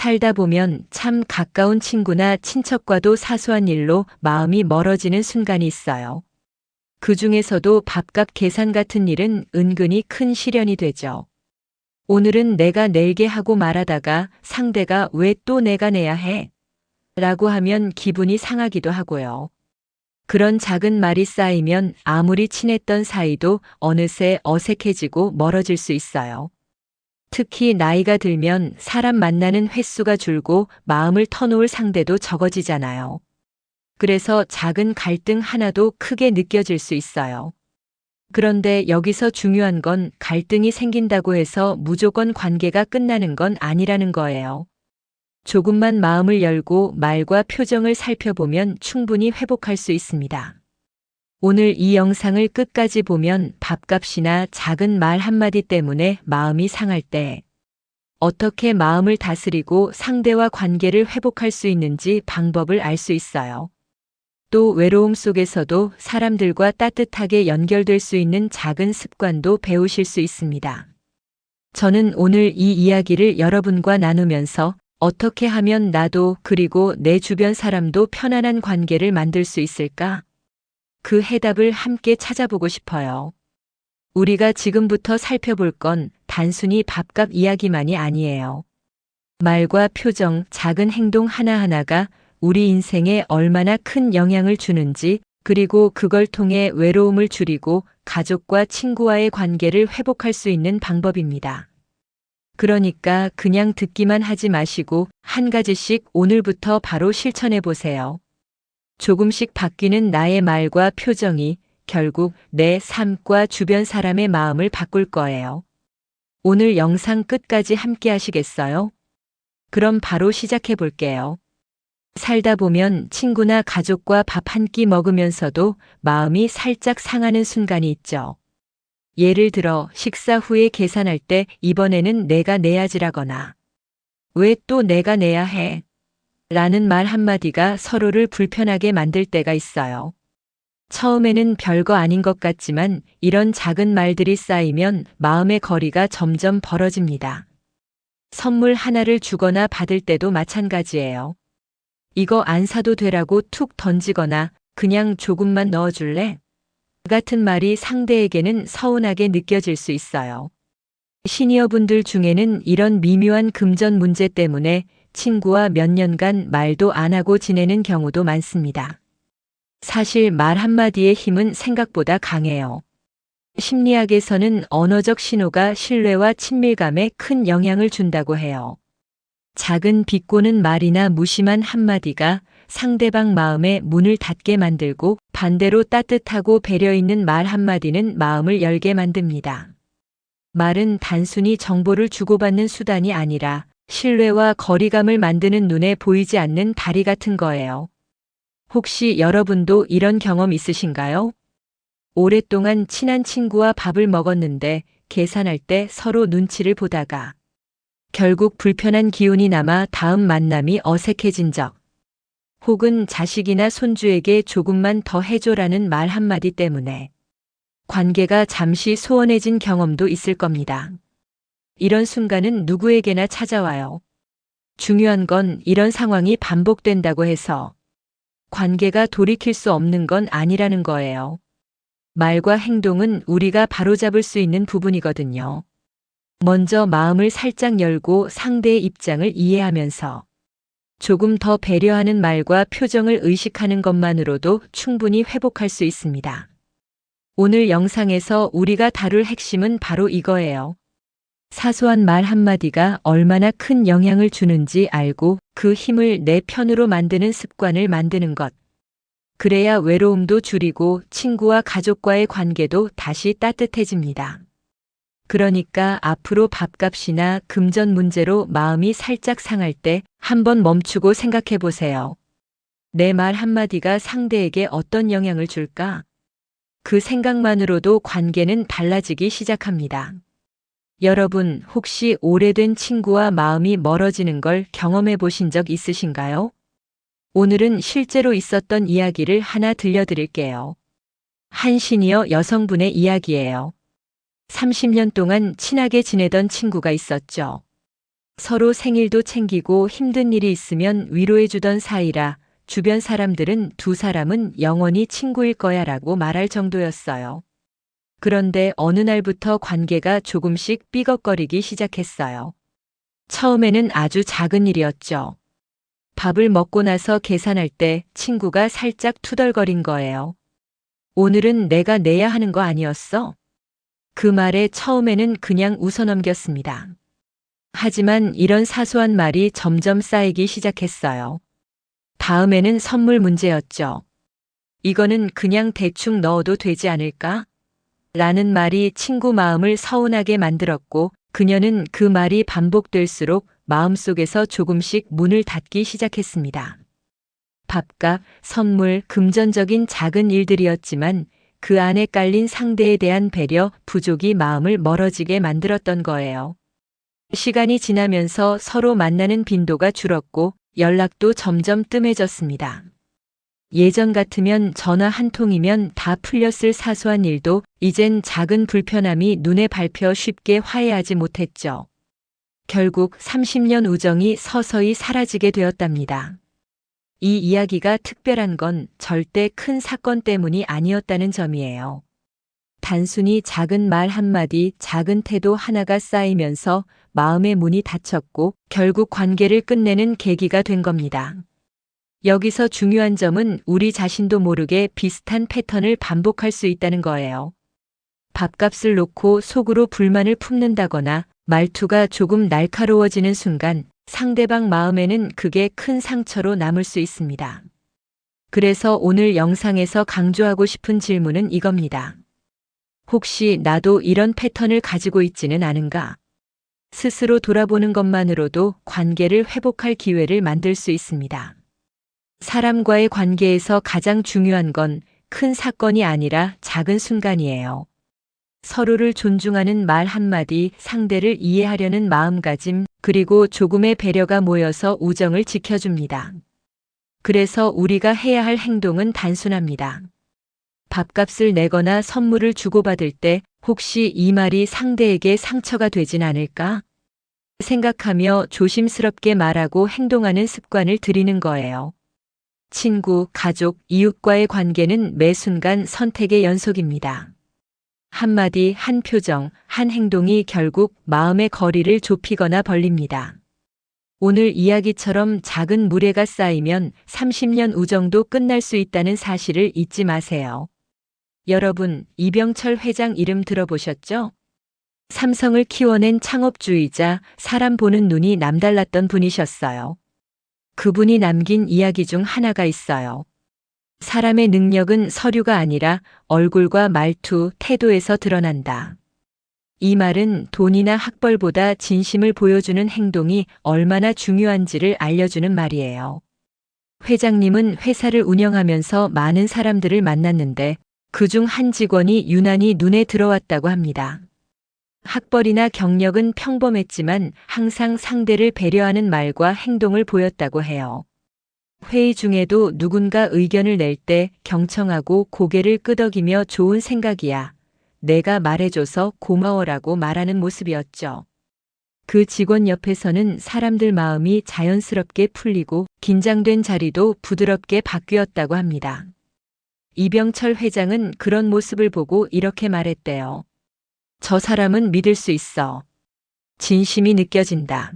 살다 보면 참 가까운 친구나 친척과도 사소한 일로 마음이 멀어지는 순간이 있어요. 그 중에서도 밥값 계산 같은 일은 은근히 큰 시련이 되죠. 오늘은 내가 낼게 하고 말하다가 상대가 왜 또 내가 내야 해? 라고 하면 기분이 상하기도 하고요. 그런 작은 말이 쌓이면 아무리 친했던 사이도 어느새 어색해지고 멀어질 수 있어요. 특히 나이가 들면 사람 만나는 횟수가 줄고 마음을 터놓을 상대도 적어지잖아요. 그래서 작은 갈등 하나도 크게 느껴질 수 있어요. 그런데 여기서 중요한 건 갈등이 생긴다고 해서 무조건 관계가 끝나는 건 아니라는 거예요. 조금만 마음을 열고 말과 표정을 살펴보면 충분히 회복할 수 있습니다. 오늘 이 영상을 끝까지 보면 밥값이나 작은 말 한마디 때문에 마음이 상할 때 어떻게 마음을 다스리고 상대와 관계를 회복할 수 있는지 방법을 알 수 있어요. 또 외로움 속에서도 사람들과 따뜻하게 연결될 수 있는 작은 습관도 배우실 수 있습니다. 저는 오늘 이 이야기를 여러분과 나누면서 어떻게 하면 나도 그리고 내 주변 사람도 편안한 관계를 만들 수 있을까? 그 해답을 함께 찾아보고 싶어요. 우리가 지금부터 살펴볼 건 단순히 밥값 이야기만이 아니에요. 말과 표정, 작은 행동 하나하나가 우리 인생에 얼마나 큰 영향을 주는지, 그리고 그걸 통해 외로움을 줄이고 가족과 친구와의 관계를 회복할 수 있는 방법입니다. 그러니까 그냥 듣기만 하지 마시고 한 가지씩 오늘부터 바로 실천해 보세요. 조금씩 바뀌는 나의 말과 표정이 결국 내 삶과 주변 사람의 마음을 바꿀 거예요. 오늘 영상 끝까지 함께 하시겠어요? 그럼 바로 시작해 볼게요. 살다 보면 친구나 가족과 밥 한 끼 먹으면서도 마음이 살짝 상하는 순간이 있죠. 예를 들어 식사 후에 계산할 때 이번에는 내가 내야지라거나 왜 또 내가 내야 해? 라는 말 한마디가 서로를 불편하게 만들 때가 있어요. 처음에는 별거 아닌 것 같지만 이런 작은 말들이 쌓이면 마음의 거리가 점점 벌어집니다. 선물 하나를 주거나 받을 때도 마찬가지예요. 이거 안 사도 되라고 툭 던지거나 그냥 조금만 넣어줄래? 같은 말이 상대에게는 서운하게 느껴질 수 있어요. 시니어분들 중에는 이런 미묘한 금전 문제 때문에 친구와 몇 년간 말도 안 하고 지내는 경우도 많습니다. 사실 말 한마디의 힘은 생각보다 강해요. 심리학에서는 언어적 신호가 신뢰와 친밀감에 큰 영향을 준다고 해요. 작은 비꼬는 말이나 무심한 한마디가 상대방 마음에 문을 닫게 만들고 반대로 따뜻하고 배려 있는 말 한마디는 마음을 열게 만듭니다. 말은 단순히 정보를 주고받는 수단이 아니라 신뢰와 거리감을 만드는 눈에 보이지 않는 다리 같은 거예요. 혹시 여러분도 이런 경험 있으신가요? 오랫동안 친한 친구와 밥을 먹었는데 계산할 때 서로 눈치를 보다가 결국 불편한 기운이 남아 다음 만남이 어색해진 적, 혹은 자식이나 손주에게 조금만 더 해줘라는 말 한마디 때문에 관계가 잠시 소원해진 경험도 있을 겁니다. 이런 순간은 누구에게나 찾아와요. 중요한 건 이런 상황이 반복된다고 해서 관계가 돌이킬 수 없는 건 아니라는 거예요. 말과 행동은 우리가 바로잡을 수 있는 부분이거든요. 먼저 마음을 살짝 열고 상대의 입장을 이해하면서 조금 더 배려하는 말과 표정을 의식하는 것만으로도 충분히 회복할 수 있습니다. 오늘 영상에서 우리가 다룰 핵심은 바로 이거예요. 사소한 말 한마디가 얼마나 큰 영향을 주는지 알고 그 힘을 내 편으로 만드는 습관을 만드는 것. 그래야 외로움도 줄이고 친구와 가족과의 관계도 다시 따뜻해집니다. 그러니까 앞으로 밥값이나 금전 문제로 마음이 살짝 상할 때 한번 멈추고 생각해 보세요. 내 말 한마디가 상대에게 어떤 영향을 줄까? 그 생각만으로도 관계는 달라지기 시작합니다. 여러분, 혹시 오래된 친구와 마음이 멀어지는 걸 경험해 보신 적 있으신가요? 오늘은 실제로 있었던 이야기를 하나 들려드릴게요. 한 시니어 여성분의 이야기예요. 30년 동안 친하게 지내던 친구가 있었죠. 서로 생일도 챙기고 힘든 일이 있으면 위로해주던 사이라 주변 사람들은 두 사람은 영원히 친구일 거야라고 말할 정도였어요. 그런데 어느 날부터 관계가 조금씩 삐걱거리기 시작했어요. 처음에는 아주 작은 일이었죠. 밥을 먹고 나서 계산할 때 친구가 살짝 투덜거린 거예요. 오늘은 내가 내야 하는 거 아니었어? 그 말에 처음에는 그냥 웃어넘겼습니다. 하지만 이런 사소한 말이 점점 쌓이기 시작했어요. 다음에는 선물 문제였죠. 이거는 그냥 대충 넣어도 되지 않을까? 라는 말이 친구 마음을 서운하게 만들었고 그녀는 그 말이 반복될수록 마음속에서 조금씩 문을 닫기 시작했습니다. 밥값, 선물, 금전적인 작은 일들이었지만 그 안에 깔린 상대에 대한 배려, 부족이 마음을 멀어지게 만들었던 거예요. 시간이 지나면서 서로 만나는 빈도가 줄었고 연락도 점점 뜸해졌습니다. 예전 같으면 전화 한 통이면 다 풀렸을 사소한 일도 이젠 작은 불편함이 눈에 밟혀 쉽게 화해하지 못했죠. 결국 30년 우정이 서서히 사라지게 되었답니다. 이 이야기가 특별한 건 절대 큰 사건 때문이 아니었다는 점이에요. 단순히 작은 말 한마디, 작은 태도 하나가 쌓이면서 마음의 문이 닫혔고 결국 관계를 끝내는 계기가 된 겁니다. 여기서 중요한 점은 우리 자신도 모르게 비슷한 패턴을 반복할 수 있다는 거예요. 밥값을 놓고 속으로 불만을 품는다거나 말투가 조금 날카로워지는 순간 상대방 마음에는 그게 큰 상처로 남을 수 있습니다. 그래서 오늘 영상에서 강조하고 싶은 질문은 이겁니다. 혹시 나도 이런 패턴을 가지고 있지는 않은가? 스스로 돌아보는 것만으로도 관계를 회복할 기회를 만들 수 있습니다. 사람과의 관계에서 가장 중요한 건 큰 사건이 아니라 작은 순간이에요. 서로를 존중하는 말 한마디, 상대를 이해하려는 마음가짐, 그리고 조금의 배려가 모여서 우정을 지켜줍니다. 그래서 우리가 해야 할 행동은 단순합니다. 밥값을 내거나 선물을 주고받을 때 혹시 이 말이 상대에게 상처가 되진 않을까? 생각하며 조심스럽게 말하고 행동하는 습관을 들이는 거예요. 친구, 가족, 이웃과의 관계는 매 순간 선택의 연속입니다. 한마디, 한 표정, 한 행동이 결국 마음의 거리를 좁히거나 벌립니다. 오늘 이야기처럼 작은 무례가 쌓이면 30년 우정도 끝날 수 있다는 사실을 잊지 마세요. 여러분, 이병철 회장 이름 들어보셨죠? 삼성을 키워낸 창업주의자, 사람 보는 눈이 남달랐던 분이셨어요. 그분이 남긴 이야기 중 하나가 있어요. 사람의 능력은 서류가 아니라 얼굴과 말투, 태도에서 드러난다. 이 말은 돈이나 학벌보다 진심을 보여주는 행동이 얼마나 중요한지를 알려주는 말이에요. 회장님은 회사를 운영하면서 많은 사람들을 만났는데 그중 한 직원이 유난히 눈에 들어왔다고 합니다. 학벌이나 경력은 평범했지만 항상 상대를 배려하는 말과 행동을 보였다고 해요. 회의 중에도 누군가 의견을 낼 때 경청하고 고개를 끄덕이며 좋은 생각이야. 내가 말해줘서 고마워라고 말하는 모습이었죠. 그 직원 옆에서는 사람들 마음이 자연스럽게 풀리고 긴장된 자리도 부드럽게 바뀌었다고 합니다. 이병철 회장은 그런 모습을 보고 이렇게 말했대요. 저 사람은 믿을 수 있어. 진심이 느껴진다.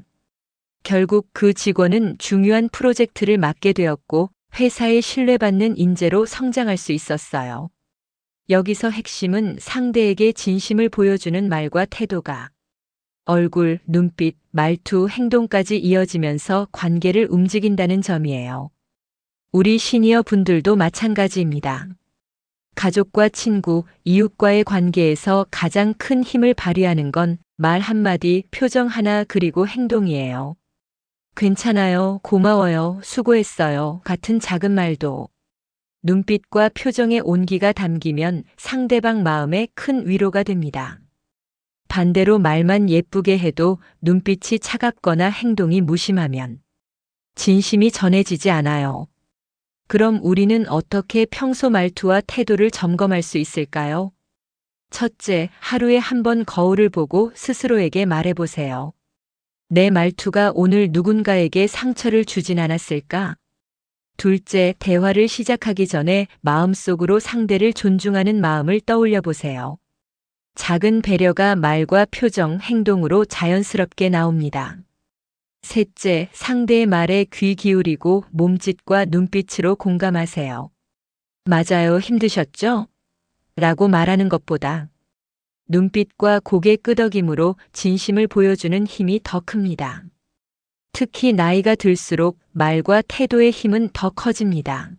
결국 그 직원은 중요한 프로젝트를 맡게 되었고 회사에 신뢰받는 인재로 성장할 수 있었어요. 여기서 핵심은 상대에게 진심을 보여주는 말과 태도가 얼굴, 눈빛, 말투, 행동까지 이어지면서 관계를 움직인다는 점이에요. 우리 시니어 분들도 마찬가지입니다. 가족과 친구, 이웃과의 관계에서 가장 큰 힘을 발휘하는 건 말 한마디, 표정 하나 그리고 행동이에요. 괜찮아요, 고마워요, 수고했어요 같은 작은 말도 눈빛과 표정의 온기가 담기면 상대방 마음에 큰 위로가 됩니다. 반대로 말만 예쁘게 해도 눈빛이 차갑거나 행동이 무심하면 진심이 전해지지 않아요. 그럼 우리는 어떻게 평소 말투와 태도를 점검할 수 있을까요? 첫째, 하루에 한 번 거울을 보고 스스로에게 말해보세요. 내 말투가 오늘 누군가에게 상처를 주진 않았을까? 둘째, 대화를 시작하기 전에 마음속으로 상대를 존중하는 마음을 떠올려 보세요. 작은 배려가 말과 표정, 행동으로 자연스럽게 나옵니다. 셋째, 상대의 말에 귀 기울이고 몸짓과 눈빛으로 공감하세요. 맞아요, 힘드셨죠? 라고 말하는 것보다 눈빛과 고개 끄덕임으로 진심을 보여주는 힘이 더 큽니다. 특히 나이가 들수록 말과 태도의 힘은 더 커집니다.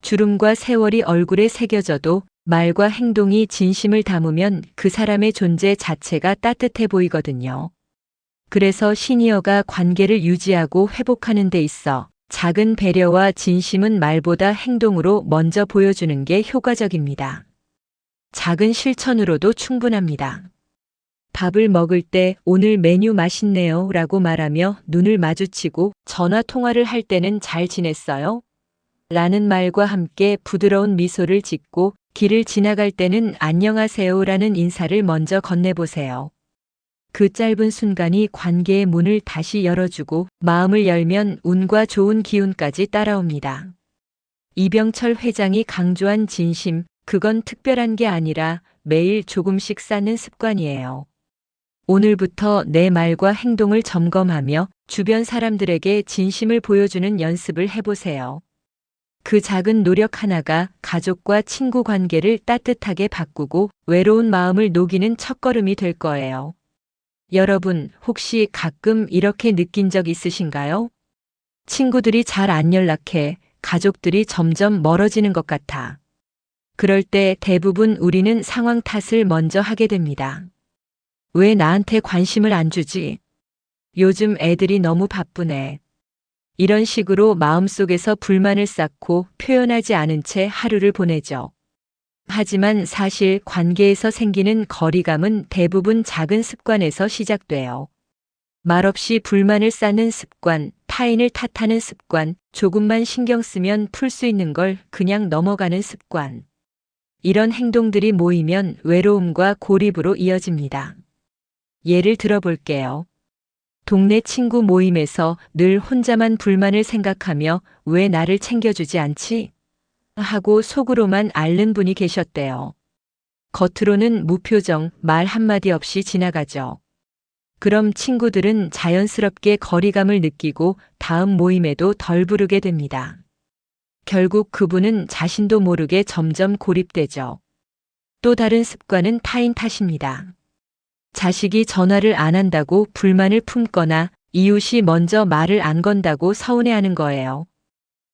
주름과 세월이 얼굴에 새겨져도 말과 행동이 진심을 담으면 그 사람의 존재 자체가 따뜻해 보이거든요. 그래서 시니어가 관계를 유지하고 회복하는 데 있어 작은 배려와 진심은 말보다 행동으로 먼저 보여주는 게 효과적입니다. 작은 실천으로도 충분합니다. 밥을 먹을 때 오늘 메뉴 맛있네요 라고 말하며 눈을 마주치고 전화 통화를 할 때는 잘 지냈어요? 라는 말과 함께 부드러운 미소를 짓고 길을 지나갈 때는 안녕하세요 라는 인사를 먼저 건네보세요. 그 짧은 순간이 관계의 문을 다시 열어주고 마음을 열면 운과 좋은 기운까지 따라옵니다. 이병철 회장이 강조한 진심, 그건 특별한 게 아니라 매일 조금씩 쌓는 습관이에요. 오늘부터 내 말과 행동을 점검하며 주변 사람들에게 진심을 보여주는 연습을 해보세요. 그 작은 노력 하나가 가족과 친구 관계를 따뜻하게 바꾸고 외로운 마음을 녹이는 첫걸음이 될 거예요. 여러분, 혹시 가끔 이렇게 느낀 적 있으신가요? 친구들이 잘 안 연락해, 가족들이 점점 멀어지는 것 같아. 그럴 때 대부분 우리는 상황 탓을 먼저 하게 됩니다. 왜 나한테 관심을 안 주지? 요즘 애들이 너무 바쁘네. 이런 식으로 마음속에서 불만을 쌓고 표현하지 않은 채 하루를 보내죠. 하지만 사실 관계에서 생기는 거리감은 대부분 작은 습관에서 시작돼요. 말없이 불만을 쌓는 습관, 타인을 탓하는 습관, 조금만 신경 쓰면 풀 수 있는 걸 그냥 넘어가는 습관. 이런 행동들이 모이면 외로움과 고립으로 이어집니다. 예를 들어볼게요. 동네 친구 모임에서 늘 혼자만 불만을 생각하며 왜 나를 챙겨주지 않지? 하고 속으로만 앓는 분이 계셨대요. 겉으로는 무표정, 말 한마디 없이 지나가죠. 그럼 친구들은 자연스럽게 거리감을 느끼고 다음 모임에도 덜 부르게 됩니다. 결국 그분은 자신도 모르게 점점 고립되죠. 또 다른 습관은 타인 탓입니다. 자식이 전화를 안 한다고 불만을 품거나 이웃이 먼저 말을 안 건다고 서운해하는 거예요.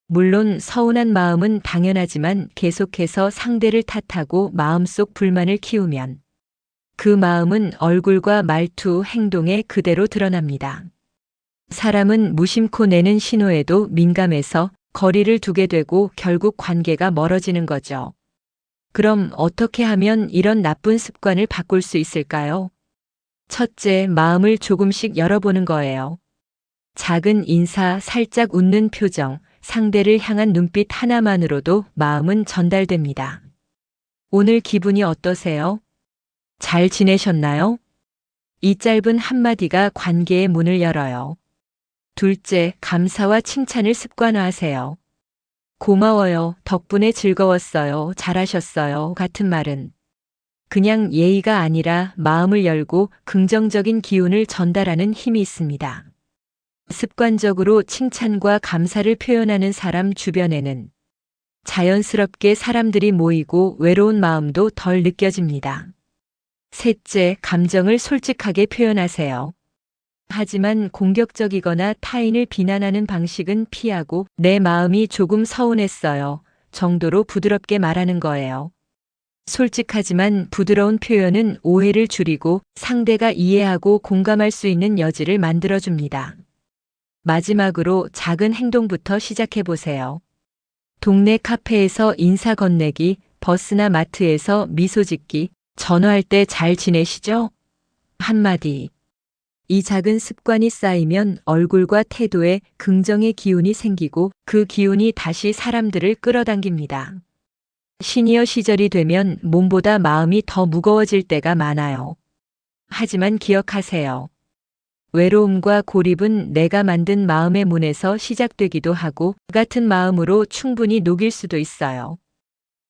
물론 서운한 마음은 당연하지만 계속해서 상대를 탓하고 마음속 불만을 키우면 그 마음은 얼굴과 말투, 행동에 그대로 드러납니다. 사람은 무심코 내는 신호에도 민감해서 거리를 두게 되고 결국 관계가 멀어지는 거죠. 그럼 어떻게 하면 이런 나쁜 습관을 바꿀 수 있을까요? 첫째, 마음을 조금씩 열어보는 거예요. 작은 인사, 살짝 웃는 표정, 상대를 향한 눈빛 하나만으로도 마음은 전달됩니다. 오늘 기분이 어떠세요? 잘 지내셨나요? 이 짧은 한마디가 관계의 문을 열어요. 둘째, 감사와 칭찬을 습관화하세요. 고마워요, 덕분에 즐거웠어요, 잘하셨어요 같은 말은 그냥 예의가 아니라 마음을 열고 긍정적인 기운을 전달하는 힘이 있습니다. 습관적으로 칭찬과 감사를 표현하는 사람 주변에는 자연스럽게 사람들이 모이고 외로운 마음도 덜 느껴집니다. 셋째, 감정을 솔직하게 표현하세요. 하지만 공격적이거나 타인을 비난하는 방식은 피하고 내 마음이 조금 서운했어요 정도로 부드럽게 말하는 거예요. 솔직하지만 부드러운 표현은 오해를 줄이고 상대가 이해하고 공감할 수 있는 여지를 만들어줍니다. 마지막으로 작은 행동부터 시작해보세요. 동네 카페에서 인사 건네기, 버스나 마트에서 미소 짓기, 전화할 때 잘 지내시죠? 한마디. 이 작은 습관이 쌓이면 얼굴과 태도에 긍정의 기운이 생기고 그 기운이 다시 사람들을 끌어당깁니다. 시니어 시절이 되면 몸보다 마음이 더 무거워질 때가 많아요. 하지만 기억하세요. 외로움과 고립은 내가 만든 마음의 문에서 시작되기도 하고 같은 마음으로 충분히 녹일 수도 있어요.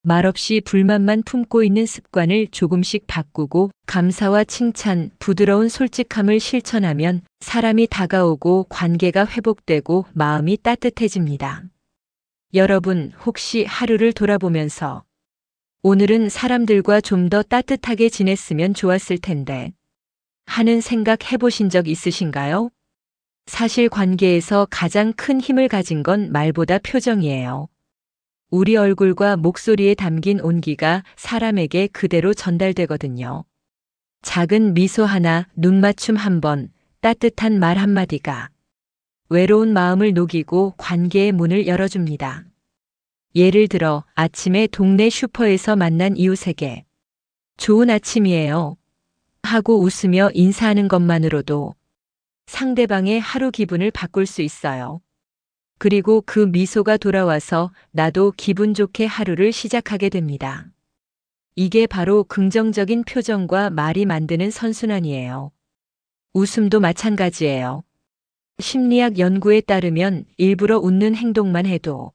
말없이 불만만 품고 있는 습관을 조금씩 바꾸고 감사와 칭찬, 부드러운 솔직함을 실천하면 사람이 다가오고 관계가 회복되고 마음이 따뜻해집니다. 여러분, 혹시 하루를 돌아보면서 오늘은 사람들과 좀 더 따뜻하게 지냈으면 좋았을 텐데 하는 생각 해보신 적 있으신가요? 사실 관계에서 가장 큰 힘을 가진 건 말보다 표정이에요. 우리 얼굴과 목소리에 담긴 온기가 사람에게 그대로 전달되거든요. 작은 미소 하나, 눈맞춤 한 번, 따뜻한 말 한마디가 외로운 마음을 녹이고 관계의 문을 열어줍니다. 예를 들어 아침에 동네 슈퍼에서 만난 이웃에게 좋은 아침이에요 하고 웃으며 인사하는 것만으로도 상대방의 하루 기분을 바꿀 수 있어요. 그리고 그 미소가 돌아와서 나도 기분 좋게 하루를 시작하게 됩니다. 이게 바로 긍정적인 표정과 말이 만드는 선순환이에요. 웃음도 마찬가지예요. 심리학 연구에 따르면 일부러 웃는 행동만 해도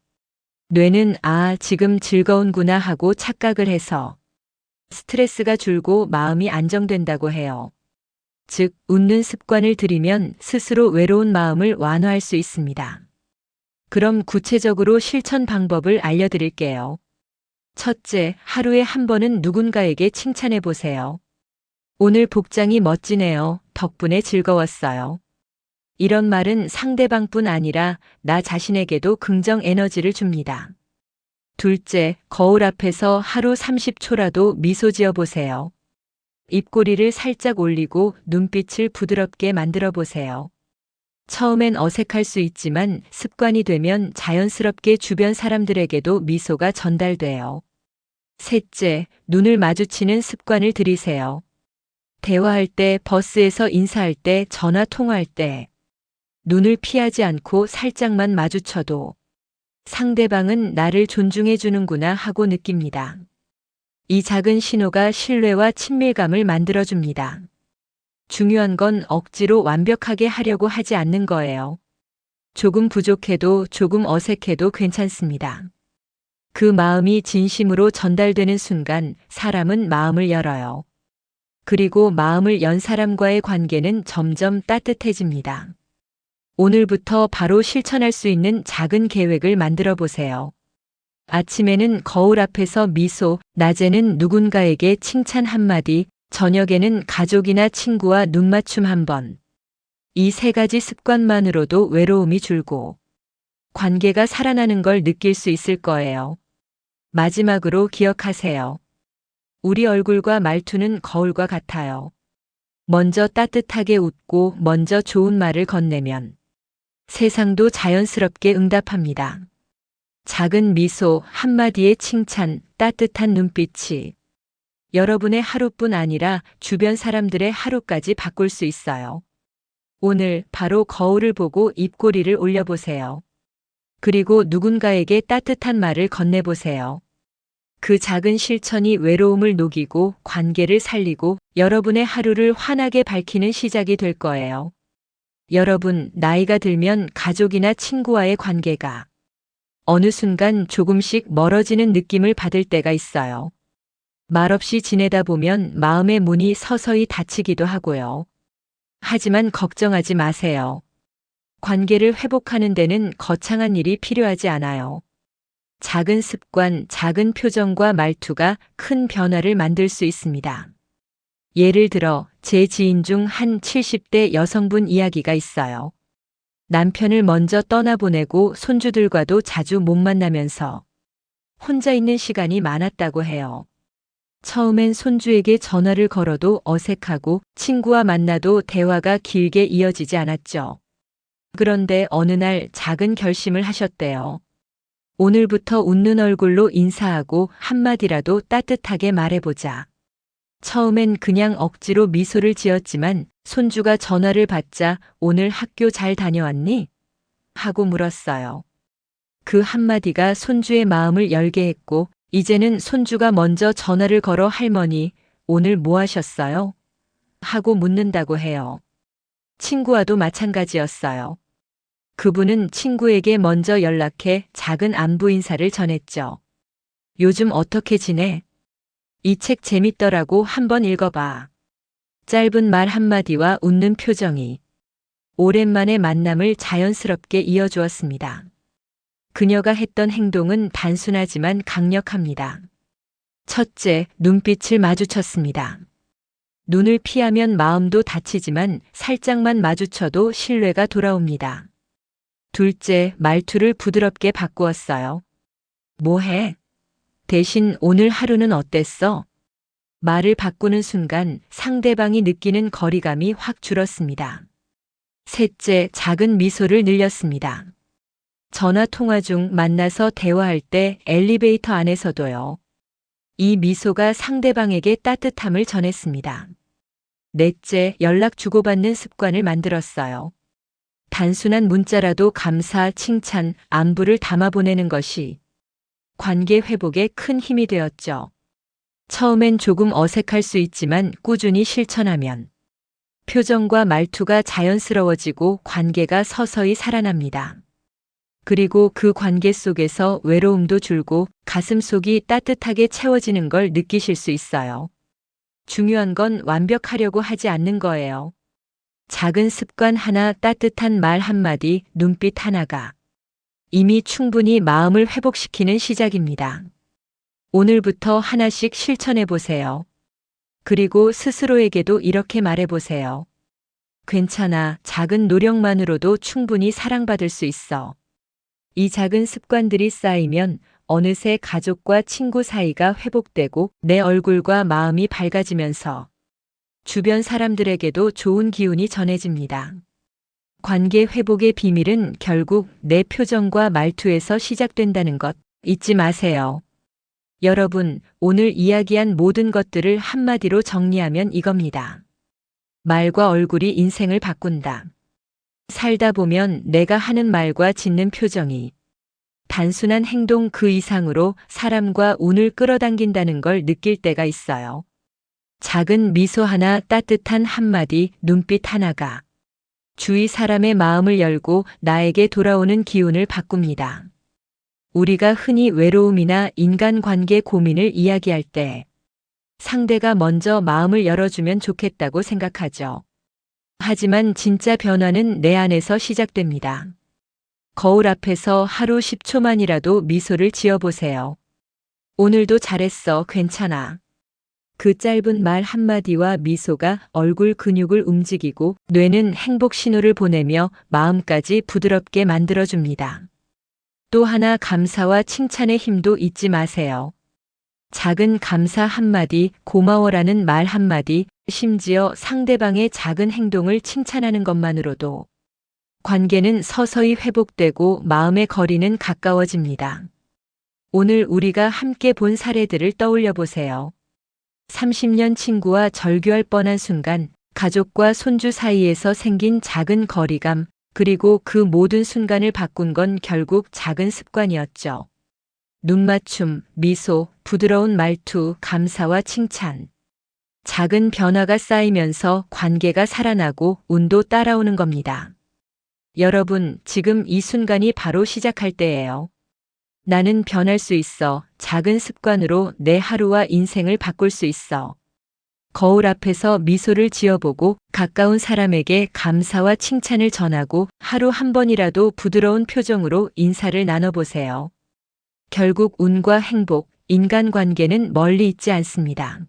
뇌는 지금 즐거운구나 하고 착각을 해서 스트레스가 줄고 마음이 안정된다고 해요. 즉, 웃는 습관을 들이면 스스로 외로운 마음을 완화할 수 있습니다. 그럼 구체적으로 실천 방법을 알려드릴게요. 첫째, 하루에 한 번은 누군가에게 칭찬해 보세요. 오늘 복장이 멋지네요. 덕분에 즐거웠어요. 이런 말은 상대방뿐 아니라 나 자신에게도 긍정 에너지를 줍니다. 둘째, 거울 앞에서 하루 30초라도 미소 지어 보세요. 입꼬리를 살짝 올리고 눈빛을 부드럽게 만들어 보세요. 처음엔 어색할 수 있지만 습관이 되면 자연스럽게 주변 사람들에게도 미소가 전달돼요. 셋째, 눈을 마주치는 습관을 들이세요. 대화할 때, 버스에서 인사할 때, 전화 통화할 때, 눈을 피하지 않고 살짝만 마주쳐도 상대방은 나를 존중해 주는구나 하고 느낍니다. 이 작은 신호가 신뢰와 친밀감을 만들어줍니다. 중요한 건 억지로 완벽하게 하려고 하지 않는 거예요. 조금 부족해도 조금 어색해도 괜찮습니다. 그 마음이 진심으로 전달되는 순간 사람은 마음을 열어요. 그리고 마음을 연 사람과의 관계는 점점 따뜻해집니다. 오늘부터 바로 실천할 수 있는 작은 계획을 만들어 보세요. 아침에는 거울 앞에서 미소, 낮에는 누군가에게 칭찬 한마디, 저녁에는 가족이나 친구와 눈맞춤 한 번. 이 세 가지 습관만으로도 외로움이 줄고 관계가 살아나는 걸 느낄 수 있을 거예요. 마지막으로 기억하세요. 우리 얼굴과 말투는 거울과 같아요. 먼저 따뜻하게 웃고 먼저 좋은 말을 건네면 세상도 자연스럽게 응답합니다. 작은 미소, 한마디의 칭찬, 따뜻한 눈빛이 여러분의 하루뿐 아니라 주변 사람들의 하루까지 바꿀 수 있어요. 오늘 바로 거울을 보고 입꼬리를 올려보세요. 그리고 누군가에게 따뜻한 말을 건네보세요. 그 작은 실천이 외로움을 녹이고 관계를 살리고 여러분의 하루를 환하게 밝히는 시작이 될 거예요. 여러분, 나이가 들면 가족이나 친구와의 관계가 어느 순간 조금씩 멀어지는 느낌을 받을 때가 있어요. 말없이 지내다 보면 마음의 문이 서서히 닫히기도 하고요. 하지만 걱정하지 마세요. 관계를 회복하는 데는 거창한 일이 필요하지 않아요. 작은 습관, 작은 표정과 말투가 큰 변화를 만들 수 있습니다. 예를 들어 제 지인 중 한 70대 여성분 이야기가 있어요. 남편을 먼저 떠나보내고 손주들과도 자주 못 만나면서 혼자 있는 시간이 많았다고 해요. 처음엔 손주에게 전화를 걸어도 어색하고 친구와 만나도 대화가 길게 이어지지 않았죠. 그런데 어느 날 작은 결심을 하셨대요. 오늘부터 웃는 얼굴로 인사하고 한마디라도 따뜻하게 말해보자. 처음엔 그냥 억지로 미소를 지었지만 손주가 전화를 받자 오늘 학교 잘 다녀왔니? 하고 물었어요. 그 한마디가 손주의 마음을 열게 했고 이제는 손주가 먼저 전화를 걸어 할머니, 오늘 뭐 하셨어요? 하고 묻는다고 해요. 친구와도 마찬가지였어요. 그분은 친구에게 먼저 연락해 작은 안부 인사를 전했죠. 요즘 어떻게 지내? 이 책 재밌더라고 한번 읽어봐. 짧은 말 한마디와 웃는 표정이 오랜만의 만남을 자연스럽게 이어주었습니다. 그녀가 했던 행동은 단순하지만 강력합니다. 첫째, 눈빛을 마주쳤습니다. 눈을 피하면 마음도 다치지만 살짝만 마주쳐도 신뢰가 돌아옵니다. 둘째, 말투를 부드럽게 바꾸었어요. 뭐해? 대신 오늘 하루는 어땠어? 말을 바꾸는 순간 상대방이 느끼는 거리감이 확 줄었습니다. 셋째, 작은 미소를 늘렸습니다. 전화 통화 중 만나서 대화할 때 엘리베이터 안에서도요. 이 미소가 상대방에게 따뜻함을 전했습니다. 넷째, 연락 주고받는 습관을 만들었어요. 단순한 문자라도 감사, 칭찬, 안부를 담아 보내는 것이 관계 회복에 큰 힘이 되었죠. 처음엔 조금 어색할 수 있지만 꾸준히 실천하면 표정과 말투가 자연스러워지고 관계가 서서히 살아납니다. 그리고 그 관계 속에서 외로움도 줄고 가슴속이 따뜻하게 채워지는 걸 느끼실 수 있어요. 중요한 건 완벽하려고 하지 않는 거예요. 작은 습관 하나, 따뜻한 말 한마디, 눈빛 하나가 이미 충분히 마음을 회복시키는 시작입니다. 오늘부터 하나씩 실천해 보세요. 그리고 스스로에게도 이렇게 말해 보세요. 괜찮아, 작은 노력만으로도 충분히 사랑받을 수 있어. 이 작은 습관들이 쌓이면 어느새 가족과 친구 사이가 회복되고 내 얼굴과 마음이 밝아지면서 주변 사람들에게도 좋은 기운이 전해집니다. 관계 회복의 비밀은 결국 내 표정과 말투에서 시작된다는 것 잊지 마세요. 여러분, 오늘 이야기한 모든 것들을 한마디로 정리하면 이겁니다. 말과 얼굴이 인생을 바꾼다. 살다 보면 내가 하는 말과 짓는 표정이 단순한 행동 그 이상으로 사람과 운을 끌어당긴다는 걸 느낄 때가 있어요. 작은 미소 하나, 따뜻한 한마디, 눈빛 하나가 주위 사람의 마음을 열고 나에게 돌아오는 기운을 바꿉니다. 우리가 흔히 외로움이나 인간관계 고민을 이야기할 때 상대가 먼저 마음을 열어주면 좋겠다고 생각하죠. 하지만 진짜 변화는 내 안에서 시작됩니다. 거울 앞에서 하루 10초만이라도 미소를 지어보세요. 오늘도 잘했어, 괜찮아. 그 짧은 말 한마디와 미소가 얼굴 근육을 움직이고 뇌는 행복 신호를 보내며 마음까지 부드럽게 만들어줍니다. 또 하나, 감사와 칭찬의 힘도 잊지 마세요. 작은 감사 한마디, 고마워라는 말 한마디, 심지어 상대방의 작은 행동을 칭찬하는 것만으로도 관계는 서서히 회복되고 마음의 거리는 가까워집니다. 오늘 우리가 함께 본 사례들을 떠올려 보세요. 30년 친구와 절교할 뻔한 순간, 가족과 손주 사이에서 생긴 작은 거리감, 그리고 그 모든 순간을 바꾼 건 결국 작은 습관이었죠. 눈맞춤, 미소, 부드러운 말투, 감사와 칭찬. 작은 변화가 쌓이면서 관계가 살아나고 운도 따라오는 겁니다. 여러분, 지금 이 순간이 바로 시작할 때예요. 나는 변할 수 있어. 작은 습관으로 내 하루와 인생을 바꿀 수 있어. 거울 앞에서 미소를 지어보고 가까운 사람에게 감사와 칭찬을 전하고 하루 한 번이라도 부드러운 표정으로 인사를 나눠보세요. 결국 운과 행복, 인간관계는 멀리 있지 않습니다.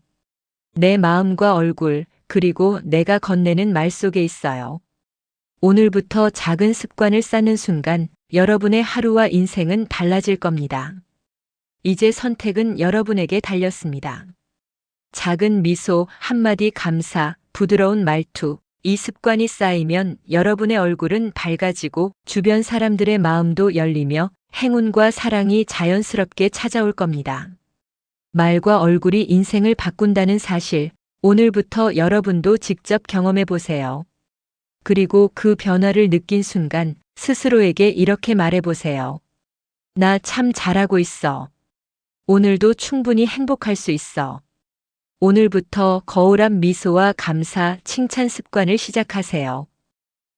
내 마음과 얼굴, 그리고 내가 건네는 말 속에 있어요. 오늘부터 작은 습관을 쌓는 순간 여러분의 하루와 인생은 달라질 겁니다. 이제 선택은 여러분에게 달렸습니다. 작은 미소, 한마디 감사, 부드러운 말투, 이 습관이 쌓이면 여러분의 얼굴은 밝아지고 주변 사람들의 마음도 열리며 행운과 사랑이 자연스럽게 찾아올 겁니다. 말과 얼굴이 인생을 바꾼다는 사실, 오늘부터 여러분도 직접 경험해 보세요. 그리고 그 변화를 느낀 순간 스스로에게 이렇게 말해 보세요. 나 참 잘하고 있어. 오늘도 충분히 행복할 수 있어. 오늘부터 거울 앞 미소와 감사, 칭찬 습관을 시작하세요.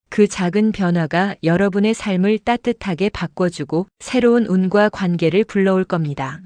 그 작은 변화가 여러분의 삶을 따뜻하게 바꿔주고 새로운 운과 관계를 불러올 겁니다.